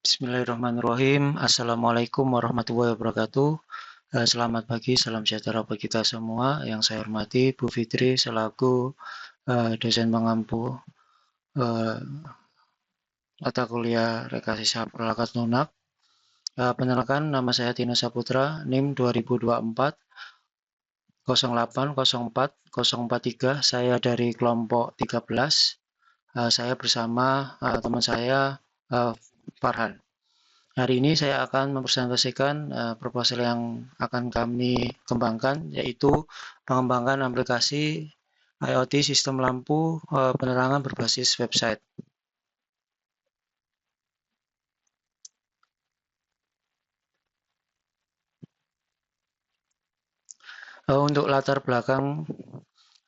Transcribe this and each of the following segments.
Bismillahirrahmanirrahim. Assalamualaikum warahmatullahi wabarakatuh. Selamat pagi, salam sejahtera bagi kita semua. Yang saya hormati Bu Fitri selaku dosen pengampu uh, mata kuliah Rekayasa Perangkat Lunak. Perkenalkan, nama saya Tino Saputra, NIM 2024 0804 Saya dari kelompok 13. Saya bersama teman saya Farhan. Hari ini saya akan mempresentasikan proposal yang akan kami kembangkan, yaitu pengembangan aplikasi IoT sistem lampu penerangan berbasis website. Untuk latar belakang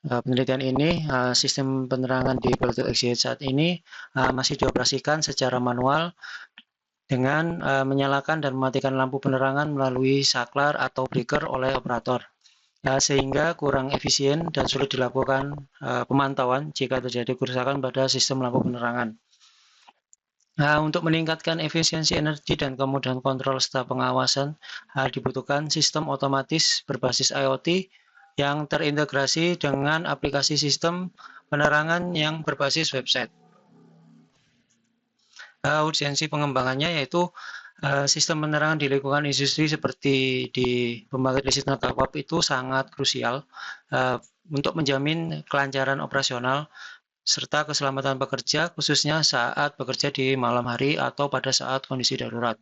penelitian ini, sistem penerangan di PLTU XYZ saat ini masih dioperasikan secara manual dengan menyalakan dan mematikan lampu penerangan melalui saklar atau breaker oleh operator. Sehingga kurang efisien dan sulit dilakukan pemantauan jika terjadi kerusakan pada sistem lampu penerangan. Untuk meningkatkan efisiensi energi dan kemudahan kontrol serta pengawasan, dibutuhkan sistem otomatis berbasis IoT yang terintegrasi dengan aplikasi sistem penerangan yang berbasis website. Urgensi pengembangannya yaitu sistem penerangan di lingkungan industri seperti di pembangkit listrik tenaga uap itu sangat krusial untuk menjamin kelancaran operasional serta keselamatan pekerja, khususnya saat bekerja di malam hari atau pada saat kondisi darurat.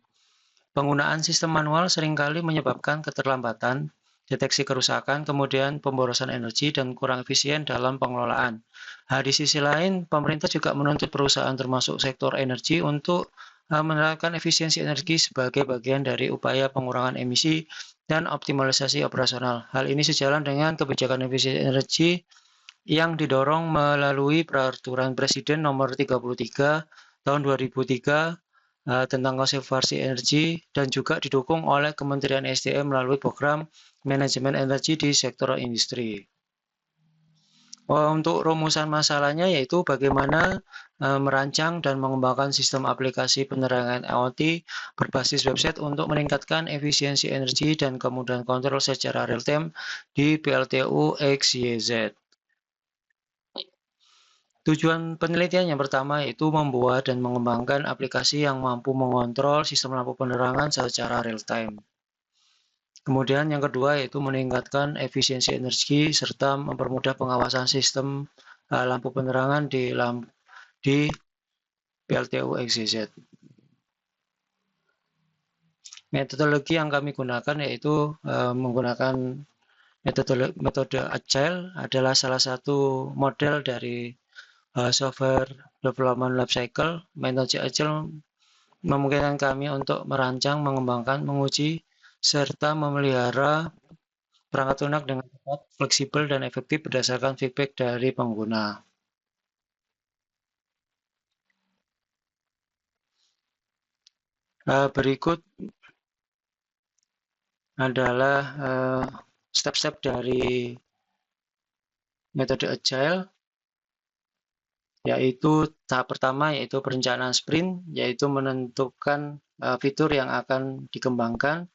Penggunaan sistem manual seringkali menyebabkan keterlambatan, deteksi kerusakan, kemudian pemborosan energi, dan kurang efisien dalam pengelolaan. Di sisi lain, pemerintah juga menuntut perusahaan termasuk sektor energi untuk menerapkan efisiensi energi sebagai bagian dari upaya pengurangan emisi dan optimalisasi operasional. Hal ini sejalan dengan kebijakan efisiensi energi yang didorong melalui Peraturan Presiden Nomor 33 Tahun 2003 tentang konservasi energi dan juga didukung oleh Kementerian SDM melalui program manajemen energi di sektor industri. Untuk rumusan masalahnya yaitu bagaimana merancang dan mengembangkan sistem aplikasi penerangan IoT berbasis website untuk meningkatkan efisiensi energi dan kemudahan kontrol secara real-time di PLTU XYZ. Tujuan penelitian yang pertama yaitu membuat dan mengembangkan aplikasi yang mampu mengontrol sistem lampu penerangan secara real-time. Kemudian yang kedua yaitu meningkatkan efisiensi energi serta mempermudah pengawasan sistem lampu penerangan di PLTU XYZ. Metodologi yang kami gunakan yaitu menggunakan metode Agile adalah salah satu model dari software development lifecycle. Metode Agile memungkinkan kami untuk merancang, mengembangkan, menguji, serta memelihara perangkat lunak dengan cepat, fleksibel, dan efektif berdasarkan feedback dari pengguna. Berikut adalah step-step dari metode Agile, yaitu tahap pertama yaitu perencanaan sprint, yaitu menentukan fitur yang akan dikembangkan,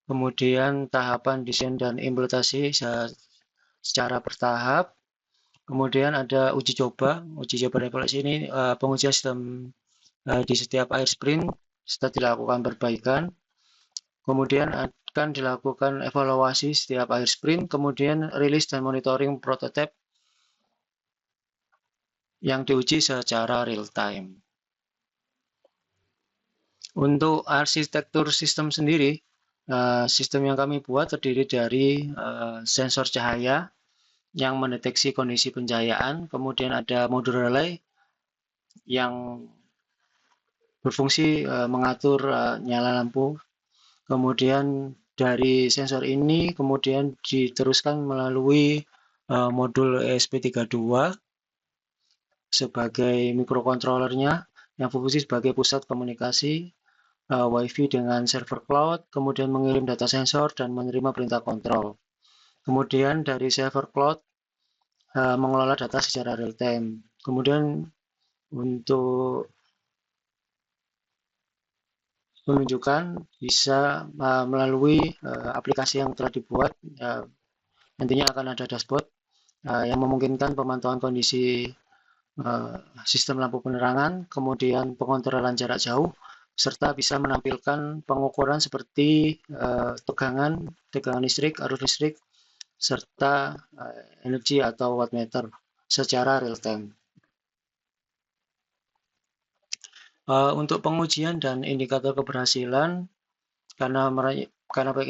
kemudian tahapan desain dan implementasi secara bertahap, kemudian ada uji coba evaluasi ini pengujian sistem di setiap akhir sprint setelah dilakukan perbaikan, kemudian akan dilakukan evaluasi setiap akhir sprint, kemudian rilis dan monitoring prototipe yang diuji secara real time. Untuk arsitektur sistem sendiri, sistem yang kami buat terdiri dari sensor cahaya yang mendeteksi kondisi pencahayaan, kemudian ada modul relay yang berfungsi mengatur nyala lampu, kemudian dari sensor ini kemudian diteruskan melalui modul ESP32 sebagai mikrokontrolernya yang berfungsi sebagai pusat komunikasi Wi-Fi dengan server cloud, kemudian mengirim data sensor dan menerima perintah kontrol. Kemudian dari server cloud mengelola data secara real time. Kemudian untuk penunjukan bisa melalui aplikasi yang telah dibuat. Nantinya akan ada dashboard yang memungkinkan pemantauan kondisi sistem lampu penerangan, kemudian pengontrolan jarak jauh, serta bisa menampilkan pengukuran seperti tegangan listrik, arus listrik, serta energi atau wattmeter secara real time. Untuk pengujian dan indikator keberhasilan, karena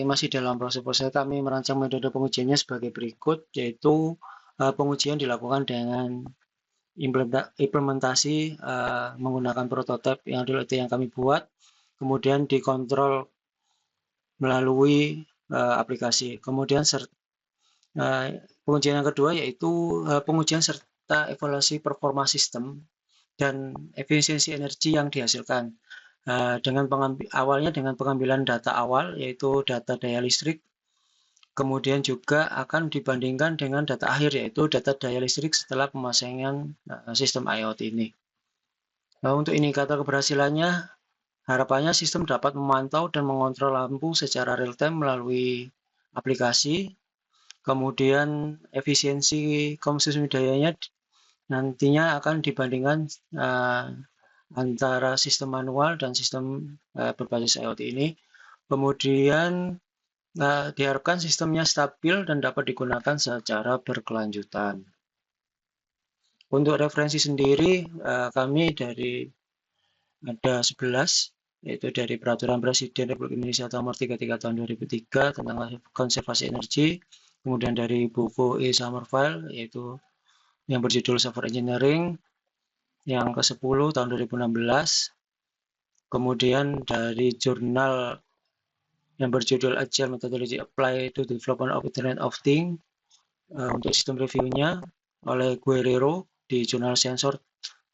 masih dalam proses kami merancang metode pengujiannya sebagai berikut, yaitu pengujian dilakukan dengan implementasi menggunakan prototipe yang kami buat, kemudian dikontrol melalui aplikasi. Kemudian pengujian yang kedua yaitu pengujian serta evaluasi performa sistem dan efisiensi energi yang dihasilkan. Awalnya dengan pengambilan data awal, yaitu data daya listrik, kemudian juga akan dibandingkan dengan data akhir, yaitu data daya listrik setelah pemasangan sistem IoT ini. Untuk indikator keberhasilannya, harapannya sistem dapat memantau dan mengontrol lampu secara real time melalui aplikasi, kemudian efisiensi konsumsi dayanya nantinya akan dibandingkan antara sistem manual dan sistem berbasis IoT ini. Kemudian diharapkan sistemnya stabil dan dapat digunakan secara berkelanjutan. Untuk referensi sendiri, kami ada 11, yaitu dari Peraturan Presiden Republik Indonesia Nomor 33 Tahun 2003 tentang konservasi energi, kemudian dari buku e-Summerville, yaitu yang berjudul Software Engineering, yang ke-10 tahun 2016, kemudian dari jurnal yang berjudul Agile Methodology Applied to Development of Internet of Things untuk sistem reviewnya oleh Guerrero di jurnal Sensor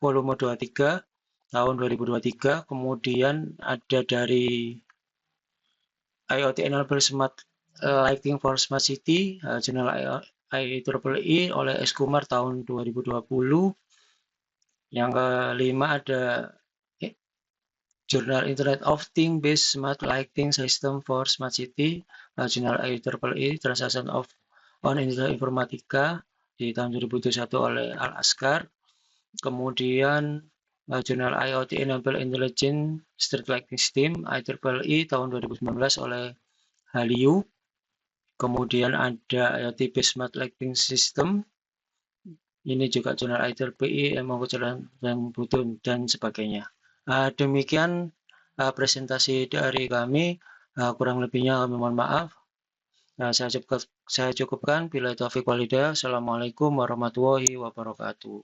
volume 23 tahun 2023, kemudian ada dari IoT Enable Smart Lighting for Smart City, jurnal IEEE oleh S. Kumar tahun 2020. Yang kelima ada jurnal Internet of Things Based Smart Lighting System for Smart City, jurnal IEEE Translation on Industrial Informatica di tahun 2021 oleh Al-Asghar. Kemudian jurnal IoT Enable Intelligent Street Lighting System IEEE tahun 2019 oleh Haliu. Kemudian ada IoT Based Smart Lighting System, ini juga jurnal IEEE, dan Butun, dan sebagainya. Demikian presentasi dari kami. Kurang lebihnya kami mohon maaf. Saya cukupkan. Bila taufiq walhidayah. Assalamualaikum warahmatullahi wabarakatuh.